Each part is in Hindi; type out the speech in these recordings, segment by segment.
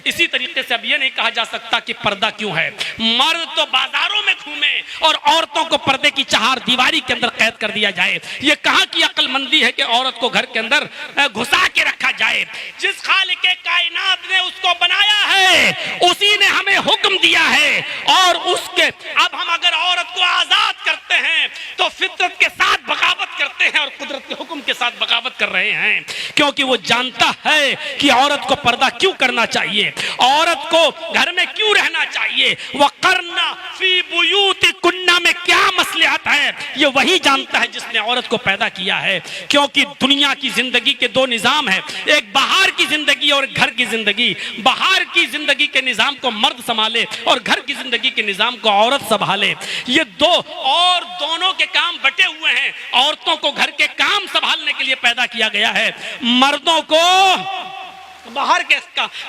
इसी तरीके से अब ये नहीं कहा जा सकता कि पर्दा क्यों है। मर्द तो बाजारों में घूमे और औरतों को पर्दे की चार दीवारी के अंदर कैद कर दिया जाए। ये कहां की अक्लमंदी है कि औरत को घर के अंदर घुसा के रखा जाए। जिस खालिके कायनात ने उसको बनाया है उसी ने हमें हुक्म दिया है, और उसके अब हम अगर औरत को आजाद करते हैं तो फितरत के साथ बगावत करते हैं और कुदरत के हुक्म के साथ बगावत कर रहे हैं, क्योंकि वो जानता है कि औरत को पर्दा क्यों करना चाहिए, औरत को घर में क्यों रहना चाहिए। वक़रना फी बुयूतिकुन्ना में क्या मसलहत है, ये वही जानता है जिसने औरत को पैदा किया है। क्योंकि दुनिया की जिंदगी के दो निजाम है, एक बाहर की जिंदगी और घर की जिंदगी। बाहर की जिंदगी के निजाम को मर्द संभाले और घर की जिंदगी के निजाम को औरत संभाले। ये दो और दोनों के काम बटे हुए हैं। औरतों को घर के काम संभालने के लिए पैदा किया गया है, मर्दों को बाहर के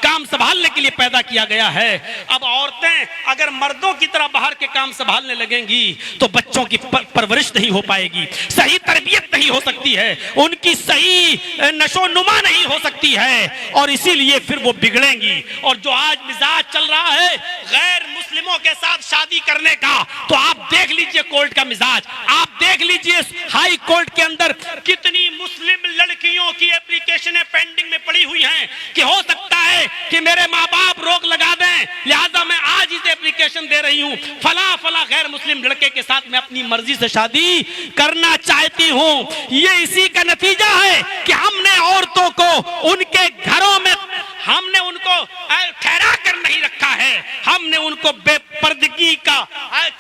काम संभालने के लिए पैदा किया गया है। अब औरतें अगर मर्दों की तरह बाहर के काम संभालने लगेंगी तो बच्चों की परवरिश नहीं हो पाएगी, सही तरबियत नहीं हो सकती है, उनकी सही नशोनुमा नहीं हो सकती है, और इसीलिए फिर वो बिगड़ेंगी। और जो आज मिजाज चल रहा है गैर मुस्लिमों के साथ शादी करने का, तो आप देख लीजिए कोर्ट का मिजाज, आप देख लीजिए हाई कोर्ट के अंदर कितनी मुस्लिम लड़कियों की एप्लीकेशनें पेंडिंग में पड़ी हुई हैं कि हो सकता है कि मेरे माँ बाप रोक लगा दें, लिहाजा मैं आज इस एप्लीकेशन दे रही हूँ, फला फला गैर मुस्लिम लड़के के साथ मैं अपनी मर्जी से शादी करना चाहती हूँ। ये इसी का नतीजा है कि हमने औरतों को उनके घरों में हमने उनको ठहरा कर नहीं रखा है, हमने उनको बेपर्दगी का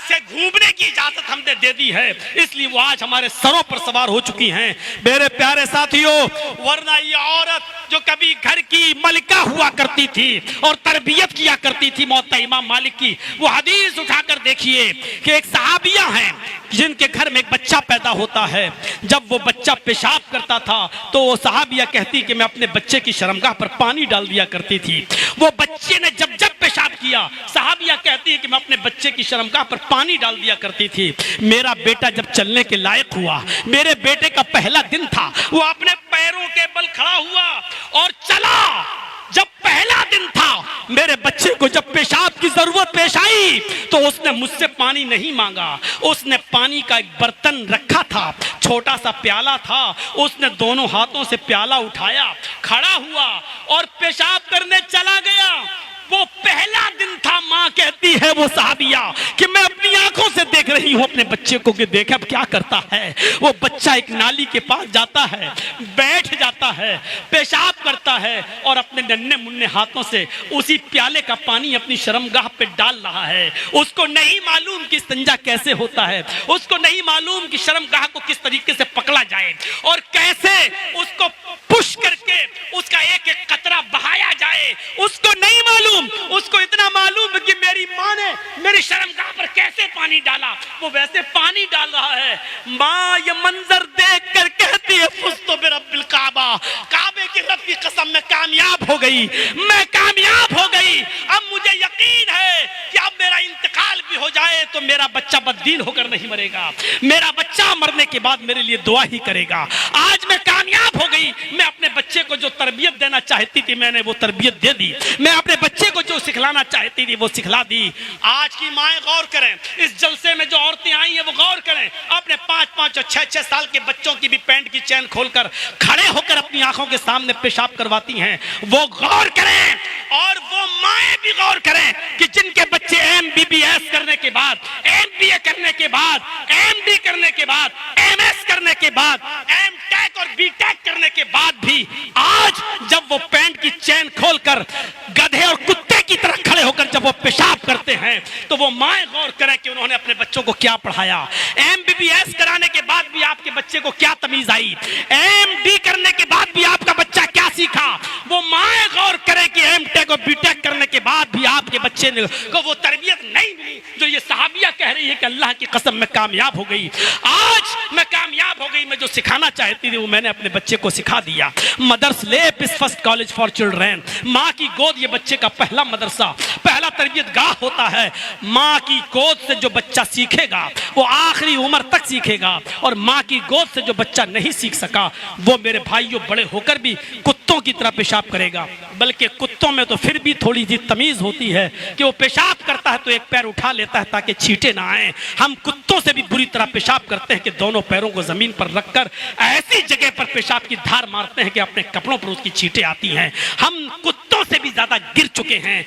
से घूमने की इजाजत हमने दे दी है, इसलिए वो आज हमारे सरों पर सवार हो चुकी हैं। मेरे प्यारे साथियों, वरना ये औरत जो कभी घर की मलिका हुआ करती थी और तरबियत किया करती थी मौता इमाम मालिक की, वो हदीस उठाकर देखिए कि एक सहाबिया हैं जिनके घर में एक बच्चा पैदा होता है। जब वो बच्चा पेशाब करता था तो वो सहाबिया कहती कि मैं अपने बच्चे की शर्मगाह पर पानी डाल दिया करती थी। वो बच्चे ने जब जब पेशाब किया, सहाबिया कहती है कि मैं अपने बच्चे की शर्मगाह पर पानी डाल दिया करती थी। मेरा बेटा जब चलने के लायक हुआ, मेरे बेटे का पहला दिन था, वो अपने पैरों के बल खड़ा हुआ और चला। जब पहला दिन था, मेरे बच्चे को जब पेशाब की जरूरत पेश आई तो उसने मुझसे पानी नहीं मांगा, उसने पानी का एक बर्तन रखा था, छोटा सा प्याला था, उसने दोनों हाथों से प्याला उठाया, खड़ा हुआ और पेशाब करने चला गया। वो पहला दिन था। माँ कहती है वो सहाबिया कि मैं अपनी आंखों से देख रही हूँ अपने बच्चे को कि देख अब क्या करता है। वो बच्चा एक नाली के पास जाता है, बैठ जाता है, पेशाब करता है और अपने नन्हे मुन्ने हाथों से उसी प्याले का पानी अपनी शर्मगाह पे डाल रहा है। उसको नहीं मालूम कि संजा कैसे होता है, उसको नहीं मालूम कि शर्मगाह को किस तरीके से पकड़ा जाए और कैसे उसको पुश करके उसका एक एक कतरा बहाया जाए। उसको नहीं मालूम, उसको इतना मालूम कि मेरी माँ ने मेरी शर्मगाह पर कैसे पानी डाला, वो वैसे पानी डाल रहा है। माँ ये मंजर देख कर कहती है फुज़्तु बिरब्बिल काबा, काबे की रब की कसम मैं कामयाब हो गई, मैं कामयाब हो गई। अब मुझे यकीन है कि अब मेरा इंतकाल भी हो जाए तो मेरा बच्चा बददीन होकर नहीं मरेगा, मेरा बच्चा मरने के बाद मेरे लिए दुआ ही करेगा। आज मैं कामयाब हो गई, मैं अपने बच्चे को जो तरबियत देना चाहती थी मैंने वो तरबियत दे दी, मैं अपने बच्चे को जो सिखलाना चाहती थी वो सिखला दी। आज की माएं गौर करें, इस जलसे में जो औरतें आई हैं वो गौर करें, अपने 5-5 और 6-6 साल के बच्चों की भी पैंट की चैन खोलकर खड़े होकर अपनी आंखों के सामने पेशाब करवाती हैं। वो गौर करें और वो माएं भी गौर करें कि जिनके बच्चे MBBS करने के बाद, MBA करने के बाद, MD करने के बाद, MS करने के बाद, MTech और BTech करने के बाद भी आज जब वो पैंट की चैन खोलकर गधे और कुत्ते की तरह खड़े होकर जब वो पेशाब करते हैं तो वो माएं गौर करें कि उन्होंने अपने बच्चों को क्या पढ़ाया। MBBS कराने के बाद भी आपके बच्चे को क्या तमीज आई, MD करने के बाद भी आपका बच्चा क्या सीखा। वो माएं गौर करें कि MTech और BTech करने के बाद भी आपके बच्चे को वो तरबियत नहीं मिली जो ये सहाबिया कह रही है कि अल्लाह की कसम मैं कामयाब हो गई, आज मैं कामयाब हो गई, मैं जो सिखाना चाहती थी वो मैंने अपने बच्चे को सिखा दिया। मदर्स लेप is first college for children, माँ की गोद ये बच्चे का पहला मदरसा, पहला तरबियत गाह होता है। माँ की गोद से जो बच्चा सीखेगा वो आखिरी उम्र तक सीखेगा, और माँ की गोद से जो बच्चा नहीं सीख सका वो मेरे भाइयों बड़े होकर भी कुत्तों की तरह पेशाब करेगा। बल्कि कुत्तों में तो फिर भी थोड़ी सी तमीज होती है कि वो पेशाब करता है तो एक पैर उठा लेता है ताकि छींटे ना आए। हम कुत्तों से भी बुरी तरह पेशाब करते हैं कि दोनों पैरों को जमीन पर रखकर ऐसी जगह पर पेशाब की धार मारते हैं कि अपने कपड़ों पर उसकी छींटे आती हैं। हम कुत्तों से भी ज्यादा गिर चुके हैं,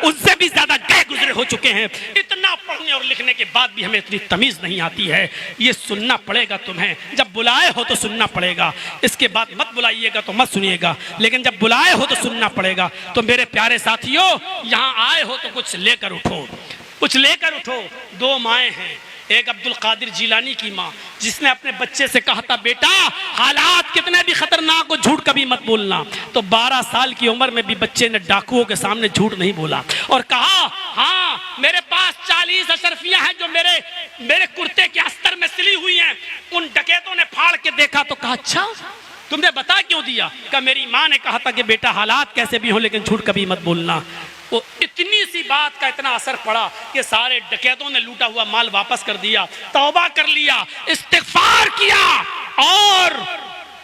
उनसे भी ज्यादा गए गुजरे हो चुके हैं। इतना पढ़ने और लिखने के बाद भी हमें इतनी तमीज नहीं आती है। ये सुनना पड़ेगा तुम्हें, जब बुलाए हो तो सुनना पड़ेगा। इसके बाद मत बुलाइएगा तो मत सुनिएगा, लेकिन जब बुलाए हो तो सुनना पड़ेगा। तो मेरे प्यारे साथियों, यहाँ आए हो तो कुछ लेकर उठो, कुछ लेकर उठो। दो माएँ हैं, एक अब्दुल कादिर जिलानी की माँ जिसने अपने बच्चे से कहा था बेटा हालात कितने भी खतरनाक हो झूठ कभी मत बोलना। तो 12 साल की उम्र में भी बच्चे ने डाकुओं के सामने झूठ नहीं बोला और कहा हाँ मेरे पास 40 अशरफियां हैं जो मेरे कुर्ते के अस्तर में सिली हुई हैं। उन डकैतों ने फाड़ के देखा तो कहा अच्छा तुमने बता क्यों दिया? कहा मेरी माँ ने कहा था कि बेटा हालात कैसे भी हो लेकिन झूठ कभी मत बोलना। वो इतनी सी बात का इतना असर पड़ा कि सारे डकैतों ने लूटा हुआ माल वापस कर दिया, तौबा कर लिया, इस्तिगफार किया और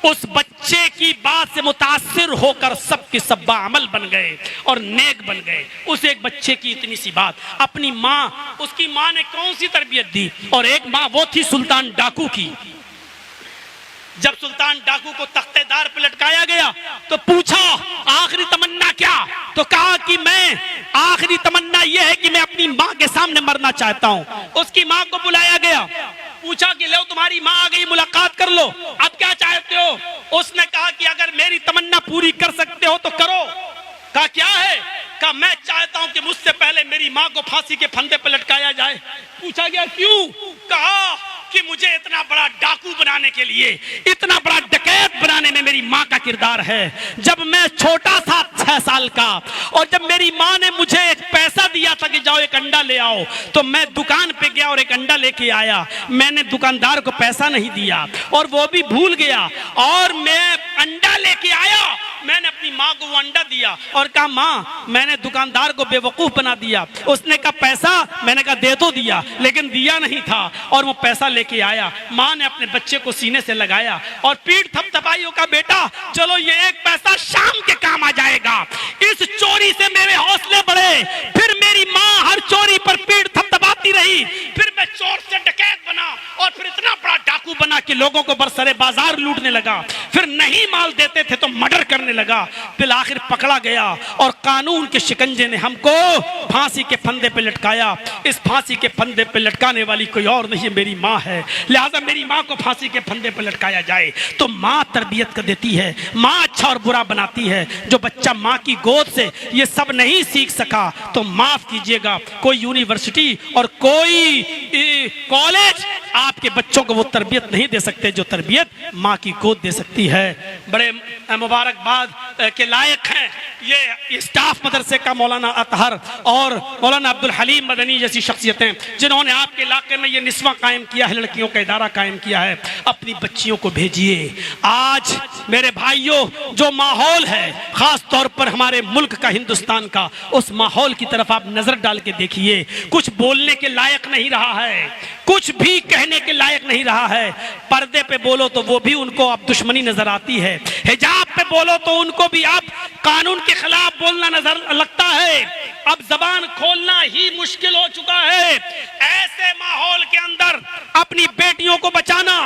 उस बच्चे की बात से मुतासिर होकर सब के सब बाअमल बन गए और नेक बन गए। उस एक बच्चे की इतनी सी बात, अपनी माँ, उसकी माँ ने कौन सी तरबियत दी। और एक माँ वो थी सुल्तान डाकू की। जब सुल्तान डाकू को तख्तेदार पे लटकाया गया तो पूछा आखिरी तमन्ना क्या? तो कहा कि मैं आखिरी तमन्ना यह है कि मैं अपनी माँ के सामने मरना चाहता हूँ। उसकी माँ को बुलाया गया, पूछा कि लो तुम्हारी माँ आ गई, मुलाकात कर लो, अब क्या चाहते हो? उसने कहा कि अगर मेरी तमन्ना पूरी कर सकते हो तो करो। कहा क्या है? कहा मैं चाहता हूं कि मुझसे पहले मेरी माँ को फांसी के फंदे पर लटकाया जाए। पूछा गया क्यों? कहा कि मुझे इतना बड़ा डाकू बनाने के लिए, इतना बड़ा डकैत बनाने में मेरी माँ का किरदार है। जब मैं छोटा था 6 साल का और जब मेरी माँ ने मुझे एक पैसा दिया था कि जाओ एक अंडा ले आओ, तो मैं दुकान पे गया और एक अंडा लेके आया। मैंने दुकानदार को पैसा नहीं दिया और वो भी भूल गया और मैं अंडा लेके आया। मैंने अपनी माँ को वो अंडा दिया और कहा माँ मैंने दुकानदार को बेवकूफ बना दिया। उसने कहा पैसा? मैंने कहा दे तो दिया, लेकिन दिया नहीं था और वो पैसा लेके आया। माँ ने अपने बच्चे को सीने से लगाया और पीठ थपथपाई और कहा बेटा चलो ये एक पैसा शाम के काम आ जाएगा। इस चोरी से मेरे हौसले बढ़े। फिर मेरी माँ हर चोरी पर पीठ थपथपाती रही। फिर मैं चोर से डकैत बना और फिर इतना बड़ा डाकू बना कि लोगों को बरसरे बाजार लूटने लगा। फिर नहीं माल देते थे तो मर्डर करने लगा। फिर आखिर पकड़ा गया और कानून के शिकंजे ने हमको फांसी के फंदे पे लटकाया। इस फांसी के फंदे पे लटकाने वाली कोई और नहीं, मेरी माँ है। लिहाजा मेरी माँ को फांसी के फंदे पे लटकाया जाए। तो माँ तरबियत कर देती है, माँ अच्छा और बुरा बनाती है। जो बच्चा माँ की गोद से ये सब नहीं सीख सका तो माफ कीजिएगा कोई यूनिवर्सिटी और कोई कॉलेज आपके बच्चों को वो तरबियत नहीं दे सकते जो तरबियत माँ की गोद दे सकती है। बड़े मुबारकबाद के लायक हैं ये स्टाफ मदरसे का मौलाना अतहर और मौलाना अब्दुल हलीम मदनी जैसी शख्सियतें जिन्होंने आपके इलाके में ये निस्वा कायम किया है, लड़कियों का इदारा कायम किया है। अपनी बच्चियों को भेजिए। आज मेरे भाइयों जो माहौल है खास तौर पर हमारे मुल्क का, हिंदुस्तान का, उस माहौल की तरफ आप नजर डाल के देखिए। कुछ बोलने के लायक नहीं रहा है, कुछ भी कहने के लायक नहीं रहा है। पर्दे पे बोलो तो वो भी उनको अब दुश्मनी नजर आती है, हिजाब पे बोलो तो उनको भी अब कानून के खिलाफ बोलना नजर लगता है। अब जबान खोलना ही मुश्किल हो चुका है। ऐसे माहौल के अंदर अपनी बेटियों को बचाना,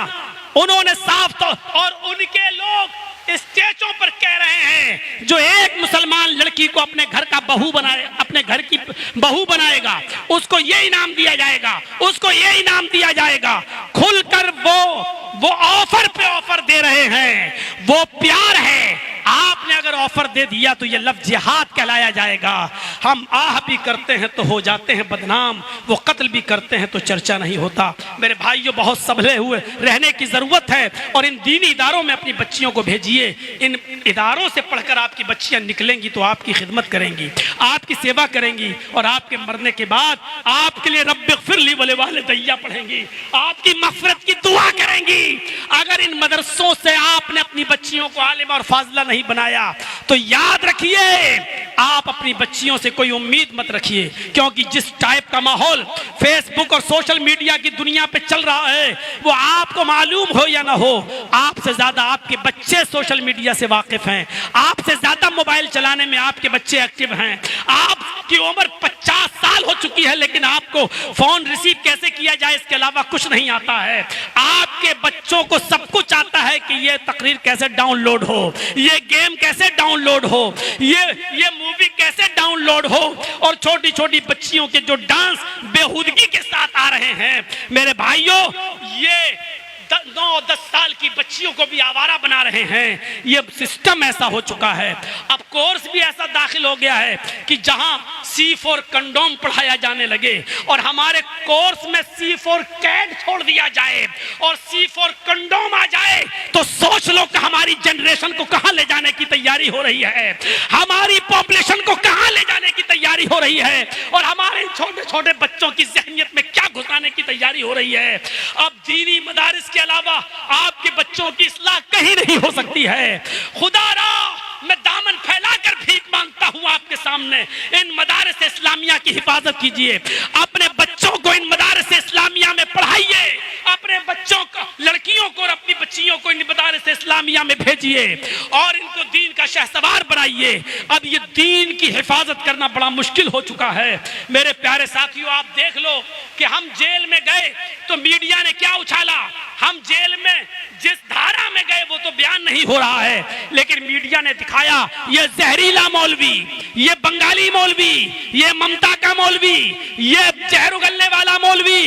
उन्होंने साफ तो और उनके लोग स्टेजों पर कह रहे हैं जो एक मुसलमान लड़की को अपने घर का बहू बनाए, अपने घर की बहू बनाएगा उसको ये इनाम दिया जाएगा, उसको ये इनाम दिया जाएगा। खुलकर वो ऑफर पे ऑफर दे रहे हैं। वो प्यार है। आपने अगर ऑफर दे दिया तो ये लफ्ज जिहाद कहलाया जाएगा। हम आह भी करते हैं तो हो जाते हैं बदनाम, वो कत्ल भी करते हैं तो चर्चा नहीं होता। मेरे भाइयों बहुत संभले हुए रहने की जरूरत है और इन दीनी इदारों में अपनी बच्चियों को भेजिए। इन इदारों से पढ़कर आपकी बच्चियां निकलेंगी तो आपकी खिदमत करेंगी, आपकी सेवा करेंगी और आपके मरने के बाद आपके लिए रब्बिग़फिरली वलिवालिदैया पढ़ेंगी, आपकी मग़फ़िरत की दुआ करेंगी। अगर इन मदरसों से आपने अपनी बच्चियों को आलिमा और फाज़िला नहीं बनाया तो याद रखिए आप अपनी बच्चियों से कोई उम्मीद मत रखिए, क्योंकि जिस टाइप का माहौल फेसबुक और सोशल मीडिया की दुनिया पे चल रहा है, वो आपको मालूम हो या ना हो, आपसे ज्यादा आपके बच्चे सोशल मीडिया से वाकिफ हैं, आपसे ज्यादा मोबाइल चलाने में आपके बच्चे एक्टिव हैं। आपकी उम्र 50 साल हो चुकी है, लेकिन आपको फोन रिसीव कैसे किया जाए इसके अलावा कुछ नहीं आता है। आपके बच्चों को सब कुछ आता है कि ये तकरीर कैसे डाउनलोड हो, ये गेम कैसे डाउनलोड हो, ये मूवी कैसे डाउनलोड हो, और छोटी छोटी बच्चियों के जो डांस बेहूदगी के साथ आ रहे हैं, मेरे भाइयों, ये 9-10 साल की बच्चियों को भी आवारा बना रहे हैं। ये सिस्टम ऐसा हो चुका है। अब कोर्स भी ऐसा दाखिल हो गया है कि जहां C4 कंडोम पढ़ाया जाने लगे और हमारे कोर्स में C4 कैड छोड़ दिया जाए और C4 कंडोम आ जाए, तो सोच लो कि हमारी जनरेशन को कहां ले जाने की तैयारी हो रही है, हमारी पॉपुलेशन को कहां ले जाने की तैयारी हो रही है, और हमारे छोटे छोटे बच्चों की जहनियत में क्या घुसाने की तैयारी हो रही है। अब दीनी मदारिस के अलावा आपके बच्चों की इस्लाह कहीं नहीं हो सकती है। खुदारा, मैं दामन फैलाकर भीख मांगता हूं आपके सामने, इन मदारिस इस्लामिया की हिफाजत कीजिए, अपने बच्चों को इन मदारिस इस्लामिया में पढ़ाइए, अपने बच्चों को, लड़कियों को और अपनी बच्चियों को इन मदारिस इस्लामिया में भेजिए और इनको दीन का शहसवार बनाइए। अब ये दीन की हिफाजत करना बड़ा मुश्किल हो चुका है। मेरे प्यारे साथियों, आप देख लो कि हम जेल में गए तो मीडिया ने क्या उछाला, हम जेल में जिस धारा में गए वो तो बयान नहीं हो रहा है, लेकिन मीडिया ने दिखाया ये जहरीला मौलवी, ये बंगाली मौलवी, ये ममता का मौलवी, ये जहर उगलने वाला मौलवी।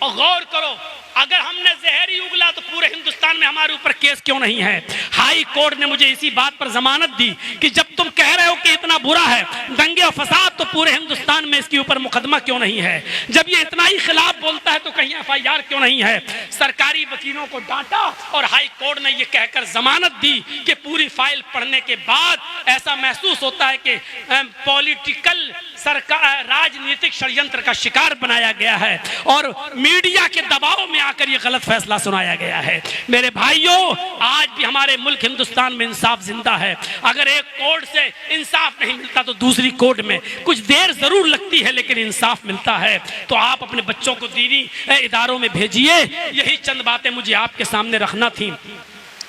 और गौर करो, अगर हमने जहर ही उगला तो पूरे हिंदुस्तान में हमारे ऊपर केस क्यों नहीं है। हाई कोर्ट ने मुझे इसी बात पर जमानत दी कि जब तुम कह रहे हो कि इतना बुरा है दंगे और फसाद, तो पूरे हिंदुस्तान में इसके ऊपर मुकदमा क्यों नहीं है। जब ये इतना ही खिलाफ बोलता है तो कहीं FIR क्यों नहीं है। सरकारी वकीलों को डांटा और हाई कोर्ट ने यह कहकर जमानत दी कि पूरी फाइल पढ़ने के बाद ऐसा महसूस होता है कि पॉलिटिकल सरकार राजनीतिक षड्यंत्र का शिकार बनाया गया है और मीडिया के दबाव में आकर ये गलत फैसला सुनाया गया है। मेरे भाइयों, आज भी हमारे मुल्क हिंदुस्तान में इंसाफ जिंदा है। अगर एक कोर्ट से इंसाफ नहीं मिलता तो दूसरी कोर्ट में कुछ देर जरूर लगती है, लेकिन इंसाफ मिलता है। तो आप अपने बच्चों को दीनी इदारों में भेजिए। यही चंद बातें मुझे आपके सामने रखना थी।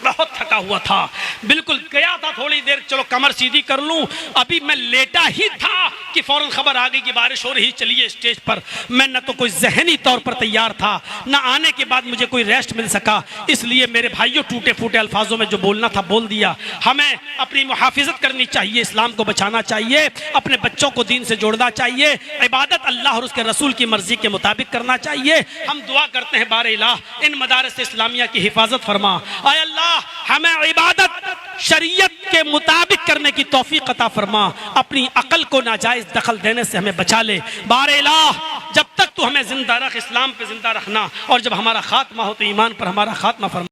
बहुत थका हुआ था, बिल्कुल गया था थोड़ी देर, चलो कमर सीधी कर लूं। अभी मैं लेटा ही था कि फौरन खबर आ गई कि बारिश हो रही, चलिए स्टेज पर। मैं न तो कोई जहनी तौर पर तैयार था, न आने के बाद मुझे कोई रेस्ट मिल सका, इसलिए मेरे भाइयों टूटे फूटे अल्फाजों में जो बोलना था बोल दिया। हमें अपनी मुहाफिजत करनी चाहिए, इस्लाम को बचाना चाहिए, अपने बच्चों को दीन से जोड़ना चाहिए, इबादत अल्लाह और उसके रसूल की मर्जी के मुताबिक करना चाहिए। हम दुआ करते हैं, बारे इलाह इन मदारिस इस्लामिया की हिफाजत फरमा। आय अल्लाह, हमें इबादत शरीयत के मुताबिक करने की तौफीक अता फरमा, अपनी अकल को नाजायज दखल देने से हमें बचा ले। बारे इलाह, जब तक तू हमें जिंदा रख, इस्लाम पे जिंदा रखना, और जब हमारा खात्मा हो तो ईमान पर हमारा खात्मा फरमा।